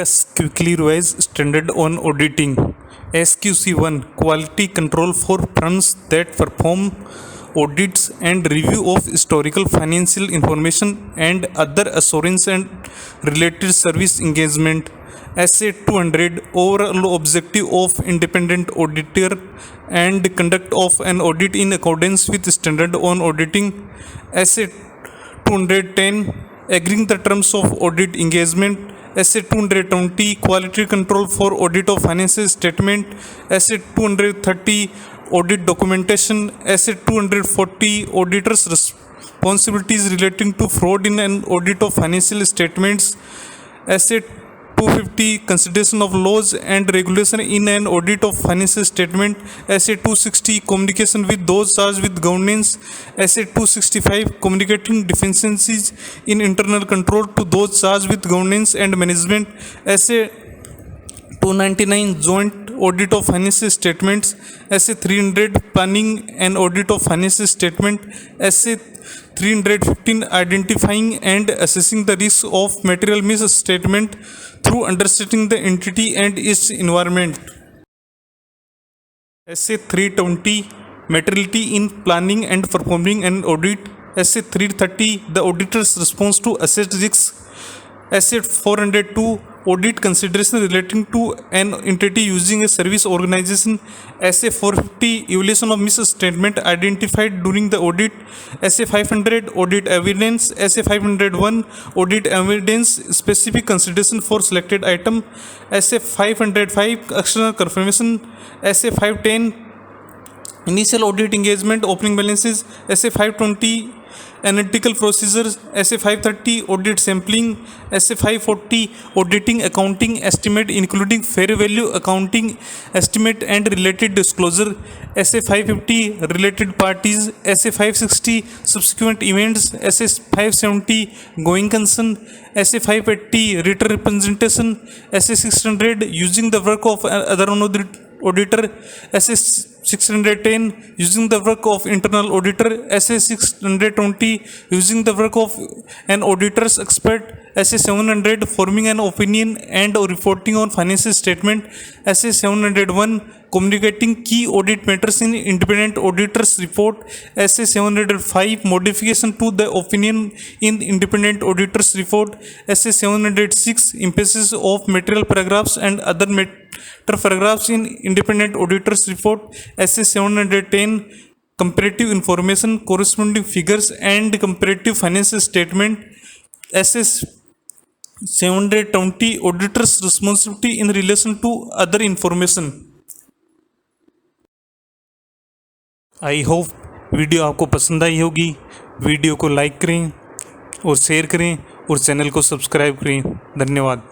Let us quickly revise standard on auditing. SQC1 Quality Control for firms that perform audits and review of historical financial information and other assurance and related service engagement. SA 200 Overall objective of independent auditor and conduct of an audit in accordance with standard on auditing. SA 210 Agreeing the terms of audit engagement. SA 220 Quality Control for Audit of Financial Statement. SA 230 Audit Documentation. SA 240 Auditors Responsibilities relating to fraud in an audit of financial statements. SA 250 Consideration of laws and regulation in an audit of financial statement. SA 260 Communication with those charged with governance. SA 265 Communicating deficiencies in internal control to those charged with governance and management. SA 299 Joint Audit of Financial Statements. SA 300 Planning and Audit of Financial Statement. SA 315 Identifying and Assessing the risk of material misstatement through understanding the entity and its environment. SA 320 Materiality in Planning and Performing an Audit. SA 330 The Auditor's Response to Assessed Risks. SA 402 Audit Consideration relating to an entity using a service organization. SA 450 Evaluation of misstatement identified during the audit. SA 500 Audit Evidence. SA 501 Audit Evidence Specific Consideration for Selected Item. SA 505 External Confirmation. SA 510 Initial Audit Engagement Opening Balances. SA 520 Analytical Procedures. SA 530 Audit Sampling. SA 540 Auditing Accounting Estimate including Fair Value Accounting Estimate and related disclosure. SA 550 Related Parties. SA 560 Subsequent Events. SA 570 Going Concern. SA 580 Written Representation. SA 600 Using the work of other auditor. SA 610 Using the work of internal auditor. SA 620 Using the work of an auditor's expert. SA 700 Forming an opinion and reporting on financial statement. SA 701 Communicating key audit matters in independent auditor's report. SA 705 Modification to the opinion in independent auditor's report. SA 706 Emphasis of material paragraphs and other matter paragraphs in independent auditor's report. SA 710 Comparative information, corresponding figures and comparative financial statement. SA 720 Auditor's responsibility in relation to other information. I hope video आपको पसंद आई होगी। Video को like करें और share करें और channel को subscribe करें। धन्यवाद।